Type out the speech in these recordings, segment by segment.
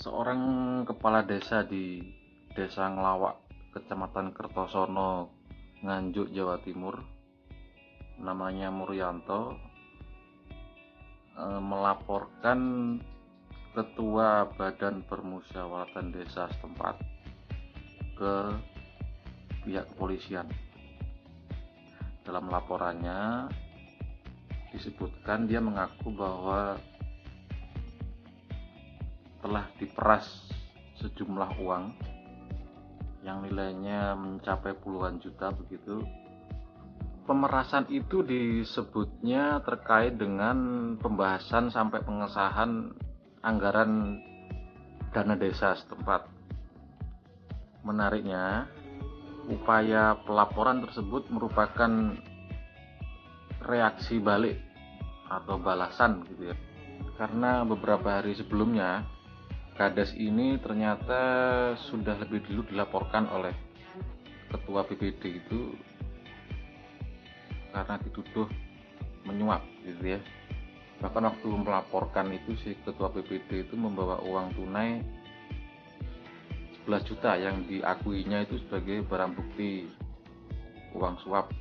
Seorang kepala desa di Desa Ngelawak, Kecamatan Kertosono, Nganjuk, Jawa Timur, namanya Muryanto, melaporkan Ketua Badan Permusyawaratan Desa setempat ke pihak kepolisian. Dalam laporannya disebutkan dia mengaku bahwa telah diperas sejumlah uang yang nilainya mencapai puluhan juta begitu. Pemerasan itu disebutnya terkait dengan pembahasan sampai pengesahan anggaran dana desa setempat. Menariknya, upaya pelaporan tersebut merupakan reaksi balik atau balasan gitu ya. Karena beberapa hari sebelumnya Kades ini ternyata sudah lebih dulu dilaporkan oleh ketua BPD itu karena dituduh menyuap gitu ya. Bahkan waktu melaporkan itu si ketua BPD itu membawa uang tunai 11 juta yang diakuinya itu sebagai barang bukti uang suap.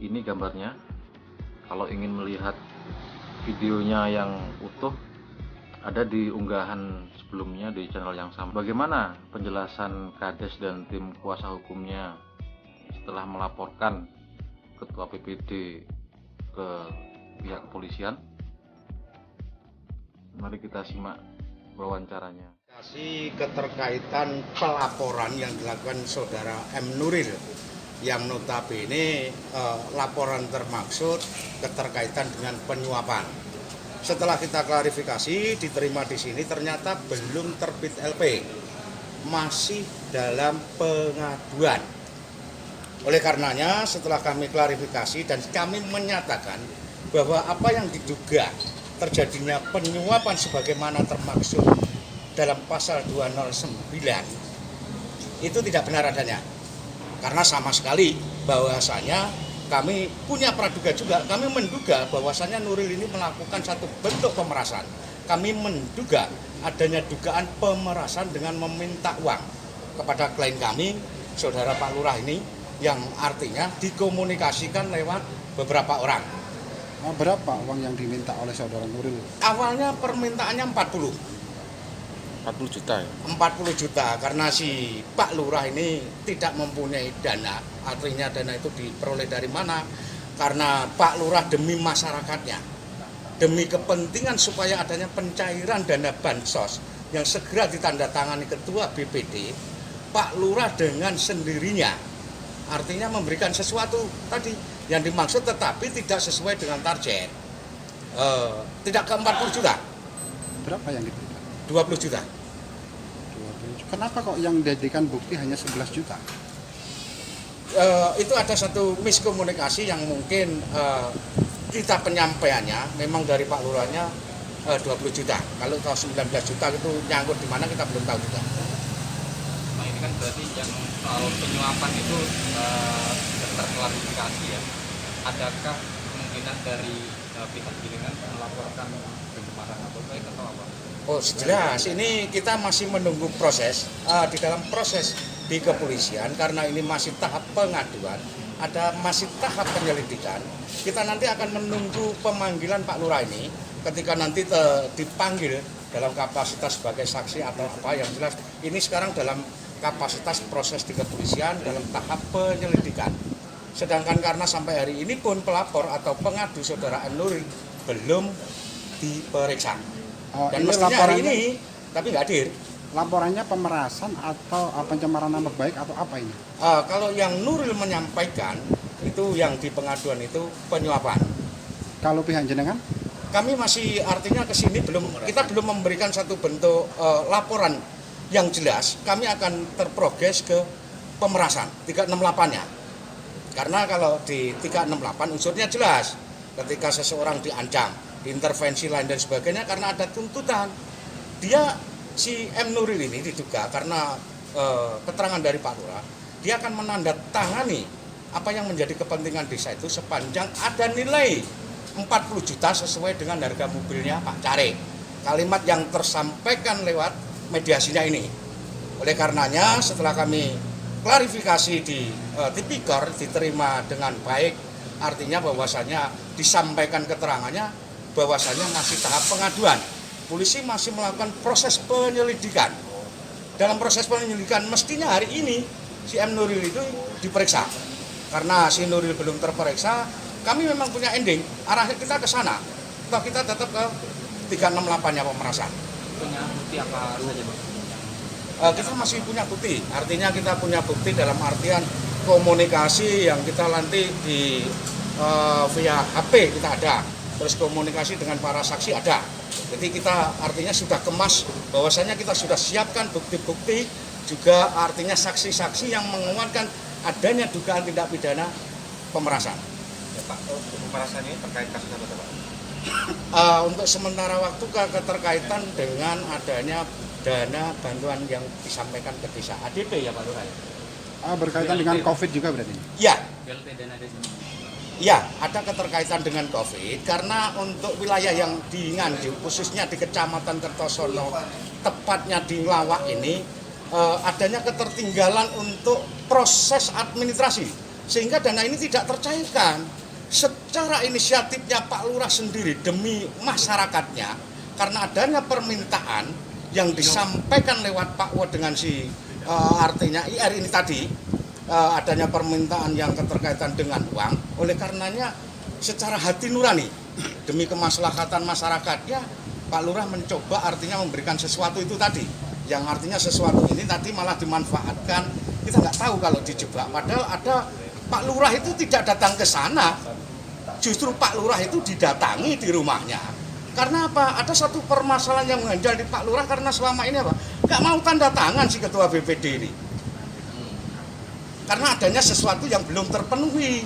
Ini gambarnya. Kalau ingin melihat videonya yang utuh, ada di unggahan sebelumnya di channel yang sama. Bagaimana penjelasan Kades dan tim kuasa hukumnya setelah melaporkan ketua PPD ke pihak kepolisian? Mari kita simak wawancaranya. Keterkaitan pelaporan yang dilakukan saudara M. Nuril yang notabene laporan termaksud keterkaitan dengan penyuapan. Setelah kita klarifikasi, diterima di sini ternyata belum terbit LP, masih dalam pengaduan. Oleh karenanya, setelah kami klarifikasi dan kami menyatakan bahwa apa yang diduga terjadinya penyuapan sebagaimana termaksud dalam pasal 209 itu tidak benar adanya. Karena sama sekali bahwasanya kami punya praduga juga, kami menduga bahwasanya Nuril ini melakukan satu bentuk pemerasan. Kami menduga adanya dugaan pemerasan dengan meminta uang kepada klien kami, saudara Pak Lurah ini, yang artinya dikomunikasikan lewat beberapa orang. Berapa uang yang diminta oleh saudara Nuril? Awalnya permintaannya 40 juta ya? 40 juta karena si Pak Lurah ini tidak mempunyai dana. Artinya dana itu diperoleh dari mana? Karena Pak Lurah demi masyarakatnya, demi kepentingan supaya adanya pencairan dana bansos yang segera ditandatangani ketua BPD, Pak Lurah dengan sendirinya artinya memberikan sesuatu tadi yang dimaksud tetapi tidak sesuai dengan target. Tidak ke 40 juta. Berapa yang diberikan? 20 juta. Kenapa kok yang dijadikan bukti hanya 11 juta? Itu ada satu miskomunikasi yang mungkin kita penyampaiannya memang dari Pak Lurahnya 20 juta. Kalau 19 juta itu nyangkut di mana kita belum tahu juga. Nah, ini kan berarti yang soal penyuapan itu sudah terklarifikasi ya. Adakah kemungkinan dari pihak gilingan melaporkan pencemaran atau baik atau apa? Oh jelas, ini kita masih menunggu proses di dalam proses di kepolisian karena ini masih tahap pengaduan, masih tahap penyelidikan. Kita nanti akan menunggu pemanggilan Pak Lurah ini ketika nanti dipanggil dalam kapasitas sebagai saksi atau apa yang jelas. Ini sekarang dalam kapasitas proses di kepolisian dalam tahap penyelidikan. Sedangkan karena sampai hari ini pun pelapor atau pengadu saudara M. Nuril belum diperiksa. Dan mestinya hari ini, tapi nggak hadir. Laporannya pemerasan atau pencemaran nama baik atau apa ini? Kalau yang Nuril menyampaikan, itu yang di pengaduan itu penyuapan. Kalau pihak jenengan? Kami masih artinya ke sini kita belum memberikan satu bentuk laporan yang jelas. Kami akan terprogres ke pemerasan 368-nya. Karena kalau di 368 unsurnya jelas. Ketika seseorang diancam, intervensi lain dan sebagainya karena ada tuntutan. Dia si M. Nuril ini diduga karena keterangan dari Pak Lurah, dia akan menandatangani apa yang menjadi kepentingan desa itu sepanjang ada nilai 40 juta sesuai dengan harga mobilnya Pak Care. kalimat yang tersampaikan lewat mediasinya ini. Oleh karenanya setelah kami klarifikasi di tipikor diterima dengan baik, artinya bahwasanya disampaikan keterangannya bahwasanya masih tahap pengaduan. Polisi masih melakukan proses penyelidikan. Dalam proses penyelidikan mestinya hari ini si M. Nuril itu diperiksa. Karena si Nuril belum terperiksa, kami memang punya ending, arahnya kita ke sana. Atau kita tetap ke 368-nya pemerasan. Punya bukti apa saja, Bang? Kita masih punya bukti, artinya kita punya bukti dalam artian komunikasi yang kita nanti di via HP kita ada, terus komunikasi dengan para saksi ada. Jadi kita artinya sudah kemas bahwasanya kita sudah siapkan bukti-bukti, juga artinya saksi-saksi yang menguatkan adanya dugaan tindak pidana pemerasan. Ya, Pak, pemerasan ini terkait kasus apa, Pak? Untuk sementara waktu keterkaitan dengan adanya dana bantuan yang disampaikan ke desa ADP ya Pak Lurah. Berkaitan dengan COVID juga berarti? Ya. BLT dana desa. Ya, ada keterkaitan dengan COVID karena untuk wilayah yang di Nganjuk, khususnya di Kecamatan Kertosono, tepatnya di Nglawak ini, adanya ketertinggalan untuk proses administrasi, sehingga dana ini tidak tercairkan. Secara inisiatifnya Pak Lurah sendiri demi masyarakatnya, karena adanya permintaan yang disampaikan lewat Pak Wo dengan si artinya IR ini tadi, adanya permintaan yang keterkaitan dengan uang, oleh karenanya secara hati nurani demi kemaslahatan masyarakat ya Pak Lurah mencoba artinya memberikan sesuatu itu tadi, yang artinya sesuatu ini tadi malah dimanfaatkan, kita nggak tahu kalau dijebak, padahal ada Pak Lurah itu tidak datang ke sana, justru Pak Lurah itu didatangi di rumahnya. Karena apa? Ada satu permasalahan yang mengganjal di Pak Lurah karena selama ini apa? Nggak mau tanda tangan si ketua BPD ini. Karena adanya sesuatu yang belum terpenuhi.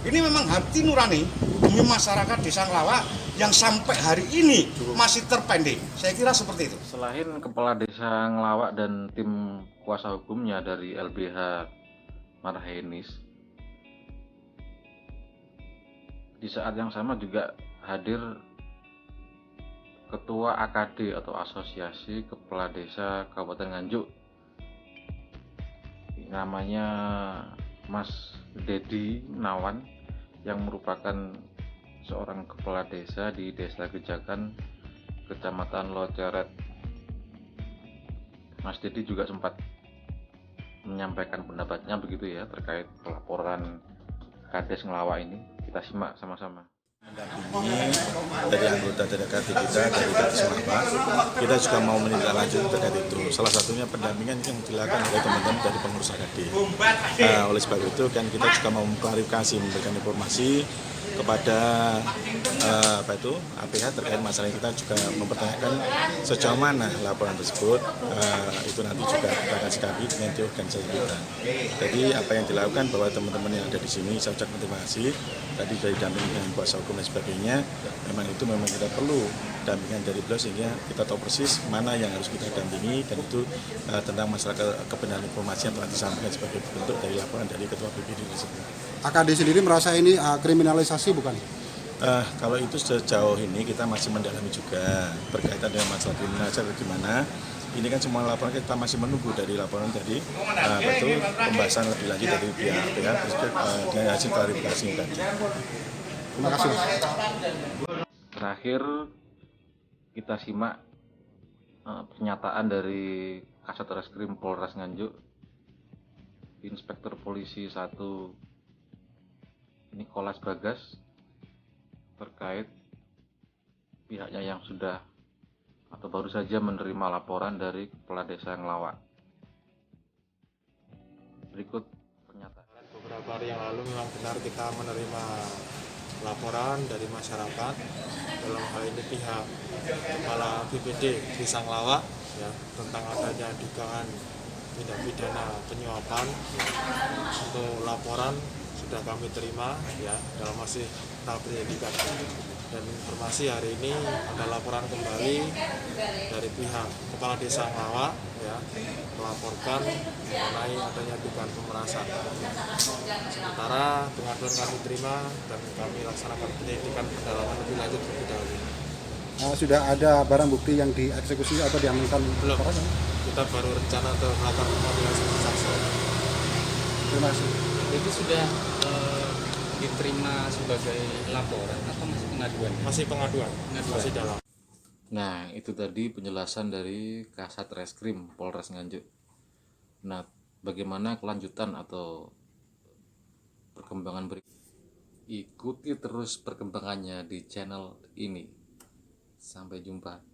Ini memang hati nurani demi masyarakat Desa Nglawak yang sampai hari ini masih terpending. Saya kira seperti itu. Selain Kepala Desa Nglawak dan tim kuasa hukumnya dari LBH Marhainis, di saat yang sama juga hadir Ketua AKD atau Asosiasi Kepala Desa Kabupaten Nganjuk, namanya Mas Dedi Nawan, yang merupakan seorang kepala desa di Desa Gejakan, Kecamatan Loceret. Mas Dedi juga sempat menyampaikan pendapatnya begitu ya terkait pelaporan Kades Nglawak ini. Kita simak sama-sama. Ini dari anggota TDKD kita dari Kades Nglawak, kita juga mau menindaklanjuti terkait itu. Salah satunya pendampingan yang dilakukan oleh teman-teman dari pengurus AKD. Oleh sebab itu kan kita juga mau mengklarifikasi, memberikan informasi kepada APH terkait masalah yang kita juga mempertanyakan sejauh mana laporan tersebut, itu nanti juga kita akan sikapi dengan di organisasi kita. Jadi apa yang dilakukan bahwa teman-teman yang ada di sini, saya ucapkan terima kasih tadi dari dampingan dengan kuasa hukum dan sebagainya. Memang kita perlu dampingan dari beliau sehingga kita tahu persis mana yang harus kita dampingi, dan itu tentang masalah kebenaran informasi yang telah disampaikan sebagai bentuk dari laporan dari Ketua BPD tersebut. AKD sendiri merasa ini kriminalisasi bukan? Kalau itu sejauh ini kita masih mendalami juga berkaitan dengan masalah kriminalisasi atau gimana. Ini kan semua laporan kita masih menunggu dari laporan tadi, pembahasan lebih lanjut dari pihak dengan hasil klarifikasi tadi. Terima kasih. Terakhir kita simak pernyataan dari Kasat Reskrim Polres Nganjuk, Inspektur Polisi 1 Nicholas Bagas, terkait pihaknya yang sudah atau baru saja menerima laporan dari Kepala Desa Nglawak. Berikut pernyataan. Beberapa hari yang lalu memang benar kita menerima laporan dari masyarakat, dalam hal ini pihak Kepala BPD Desa Nglawak ya, tentang adanya dugaan tindak pidana penyuapan. Untuk laporan sudah kami terima ya, dalam masih tahap penyelidikan, dan informasi hari ini ada laporan kembali dari pihak Kepala Desa Nglawak ya, melaporkan mengenai adanya dugaan pemerasan. Sementara pengaduan kami terima dan kami laksanakan penyelidikan pendalaman lebih lanjut terlebih dahulu. Sudah ada barang bukti yang dieksekusi atau diamankan? Belum. Polres? Kita baru rencana untuk melakukan pemanggilan saksi. Terima kasih. Itu sudah diterima sebagai laporan atau masih pengaduan? Masih pengaduan, masih dalam. Nah, itu tadi penjelasan dari Kasat Reskrim Polres Nganjuk. Nah, bagaimana kelanjutan atau perkembangan berikut? Ikuti terus perkembangannya di channel ini. Sampai jumpa.